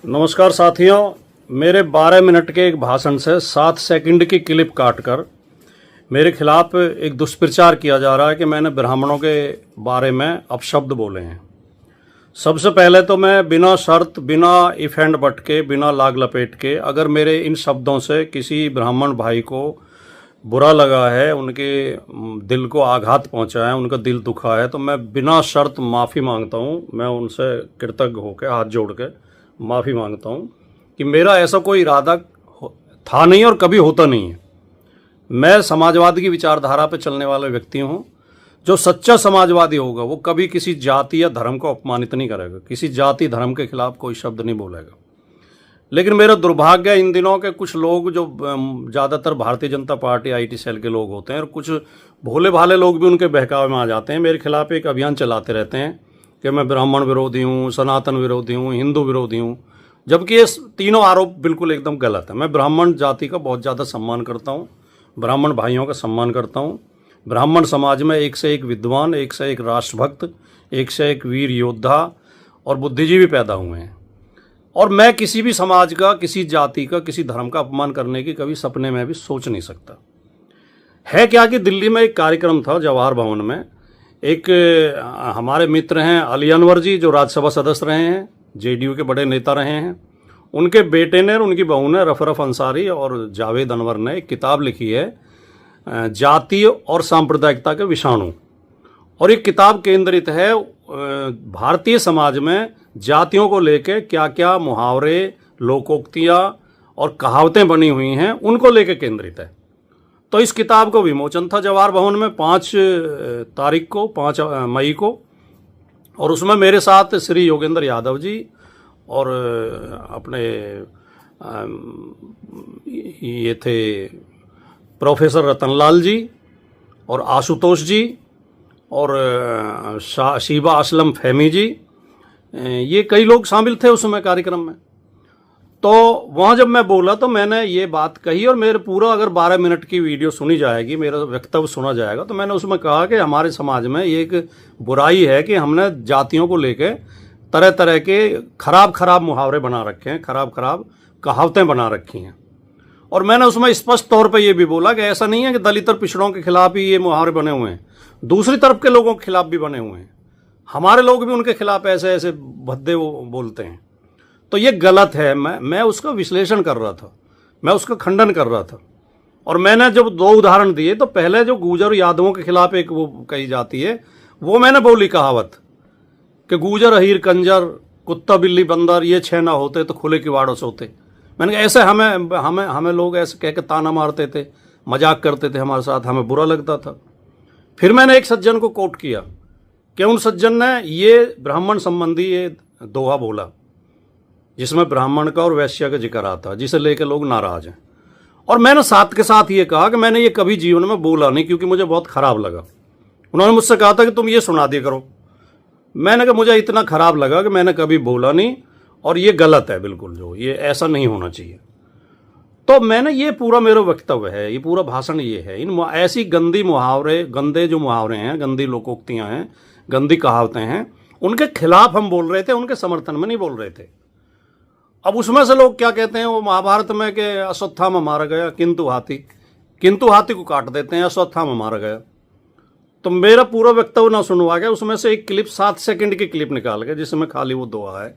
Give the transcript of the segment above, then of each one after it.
नमस्कार साथियों, मेरे 12 मिनट के एक भाषण से 7 सेकंड की क्लिप काटकर मेरे खिलाफ एक दुष्प्रचार किया जा रहा है कि मैंने ब्राह्मणों के बारे में अपशब्द बोले हैं। सबसे पहले तो मैं बिना शर्त, बिना इफ एंड बट के, बिना लाग लपेट के, अगर मेरे इन शब्दों से किसी ब्राह्मण भाई को बुरा लगा है, उनके दिल को आघात पहुंचा है, उनका दिल दुखा है, तो मैं बिना शर्त माफ़ी मांगता हूं। मैं उनसे कृतज्ञ होकर हाथ जोड़ के माफ़ी मांगता हूं कि मेरा ऐसा कोई इरादा था नहीं और कभी होता नहीं है। मैं समाजवाद की विचारधारा पर चलने वाला व्यक्ति हूं। जो सच्चा समाजवादी होगा वो कभी किसी जाति या धर्म को अपमानित नहीं करेगा, किसी जाति धर्म के खिलाफ कोई शब्द नहीं बोलेगा। लेकिन मेरा दुर्भाग्य है इन दिनों के कुछ लोग, जो ज़्यादातर Bharatiya Janata party IT cell के लोग होते हैं, और कुछ भोले भाले लोग भी उनके बहकावे में आ जाते हैं, मेरे खिलाफ एक अभियान चलाते रहते हैं कि मैं ब्राह्मण विरोधी हूँ, सनातन विरोधी हूँ, हिंदू विरोधी हूँ, जबकि ये तीनों आरोप बिल्कुल एकदम गलत है। मैं ब्राह्मण जाति का बहुत ज़्यादा सम्मान करता हूँ, ब्राह्मण भाइयों का सम्मान करता हूँ। ब्राह्मण समाज में एक से एक विद्वान, एक से एक राष्ट्रभक्त, एक से एक वीर योद्धा और बुद्धिजीवी पैदा हुए हैं, और मैं किसी भी समाज का, किसी जाति का, किसी धर्म का अपमान करने की कभी सपने में भी सोच नहीं सकता। है क्या कि दिल्ली में एक कार्यक्रम था जवाहर भवन में। एक हमारे मित्र हैं अली अनवर जी, जो राज्यसभा सदस्य रहे हैं, जेडीयू के बड़े नेता रहे हैं। उनके बेटे ने और उनकी बहू ने, रफरफ अंसारी और जावेद अनवर ने, एक किताब लिखी है जाति और सांप्रदायिकता के विषाणु। और ये किताब केंद्रित है भारतीय समाज में जातियों को लेकर क्या क्या मुहावरे, लोकोक्तियाँ और कहावतें बनी हुई हैं, उनको लेकर केंद्रित है। तो इस किताब को विमोचन था जवाहर भवन में 5 तारीख को, 5 मई को, और उसमें मेरे साथ श्री योगेंद्र यादव जी और अपने ये थे प्रोफेसर रतनलाल जी और आशुतोष जी और शीबा असलम फहमी जी, ये कई लोग शामिल थे उसमें कार्यक्रम में। तो वहाँ जब मैं बोला तो मैंने ये बात कही, और मेरे पूरा अगर 12 मिनट की वीडियो सुनी जाएगी, मेरा वक्तव्य सुना जाएगा, तो मैंने उसमें कहा कि हमारे समाज में ये एक बुराई है कि हमने जातियों को लेकर तरह तरह के खराब मुहावरे बना रखे हैं, खराब कहावतें बना रखी हैं। और मैंने उसमें स्पष्ट तौर पर यह भी बोला कि ऐसा नहीं है कि दलित और पिछड़ों के खिलाफ ही ये मुहावरे बने हुए हैं, दूसरी तरफ के लोगों के खिलाफ भी बने हुए हैं। हमारे लोग भी उनके खिलाफ ऐसे ऐसे भद्दे वो बोलते हैं। तो ये गलत है। मैं उसका विश्लेषण कर रहा था, मैं उसका खंडन कर रहा था। और मैंने जब 2 उदाहरण दिए, तो पहले जो गुर्जर यादवों के खिलाफ एक वो कही जाती है, वो मैंने बोली कहावत कि गुर्जर अहीर कंजर, कुत्ता बिल्ली बंदर, ये 6 ना होते तो खुले किवाड़ों से होते। मैंने कहा ऐसे हमें लोग ऐसे कह के ताना मारते थे, मजाक करते थे हमारे साथ, हमें बुरा लगता था। फिर मैंने एक सज्जन को कोट किया कि उन सज्जन ने ये ब्राह्मण संबंधी ये दोहा बोला जिसमें ब्राह्मण का और वैश्य का जिक्र आता है, जिसे लेकर लोग नाराज हैं। और मैंने साथ के साथ ये कहा कि मैंने ये कभी जीवन में बोला नहीं, क्योंकि मुझे बहुत ख़राब लगा। उन्होंने मुझसे कहा था कि तुम ये सुना दिया करो। मैंने कहा मुझे इतना ख़राब लगा कि मैंने कभी बोला नहीं, और ये गलत है बिल्कुल, जो ये ऐसा नहीं होना चाहिए। तो मैंने ये पूरा मेरा वक्तव्य है, ये पूरा भाषण ये है। इन ऐसी गंदी मुहावरे, गंदे जो मुहावरे हैं, गंदी लोकोक्तियाँ हैं, गंदी कहावतें हैं, उनके खिलाफ हम बोल रहे थे, उनके समर्थन में नहीं बोल रहे थे। अब उसमें से लोग क्या कहते हैं, वो महाभारत में कि अश्वत्थामा मारा गया किंतु हाथी को काट देते हैं, अश्वत्थामा मारा गया। तो मेरा पूरा वक्तव्य ना सुनवा के उसमें से एक क्लिप, 7 सेकंड की क्लिप निकाल के, जिसमें खाली वो दोहा है,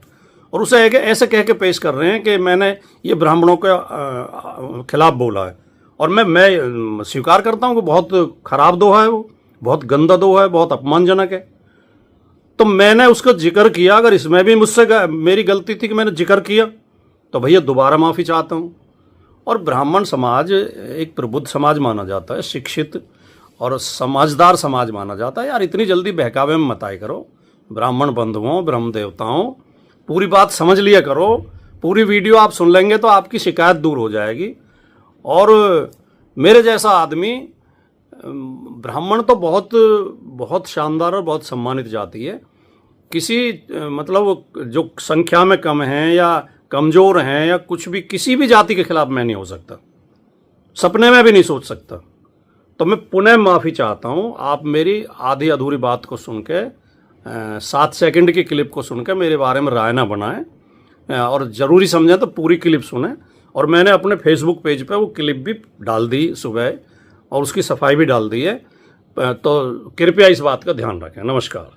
और उसे ऐसे कह के पेश कर रहे हैं कि मैंने ये ब्राह्मणों के खिलाफ बोला है। और मैं स्वीकार करता हूँ कि बहुत खराब दोहा है, वो बहुत गंदा दोहा है, बहुत अपमानजनक है। तो मैंने उसका जिक्र किया। अगर इसमें भी मुझसे मेरी गलती थी कि मैंने जिक्र किया, तो भैया दोबारा माफ़ी चाहता हूँ। और ब्राह्मण समाज एक प्रबुद्ध समाज माना जाता है, शिक्षित और समझदार समाज माना जाता है। यार इतनी जल्दी बहकावे में मत आए करो। ब्राह्मण बंधुओं, ब्रह्म देवताओं, पूरी बात समझ लिया करो। पूरी वीडियो आप सुन लेंगे तो आपकी शिकायत दूर हो जाएगी। और मेरे जैसा आदमी, ब्राह्मण तो बहुत शानदार और बहुत सम्मानित जाति है। किसी मतलब जो संख्या में कम हैं या कमज़ोर हैं या कुछ भी, किसी भी जाति के खिलाफ मैं नहीं हो सकता, सपने में भी नहीं सोच सकता। तो मैं पुनः माफ़ी चाहता हूँ। आप मेरी आधी अधूरी बात को सुन के, 7 सेकंड की क्लिप को सुनकर मेरे बारे में राय ना बनाएं। और ज़रूरी समझें तो पूरी क्लिप सुने। और मैंने अपने फेसबुक पेज पे वो क्लिप भी डाल दी सुबह और उसकी सफाई भी डाल दी है। तो कृपया इस बात का ध्यान रखें। नमस्कार।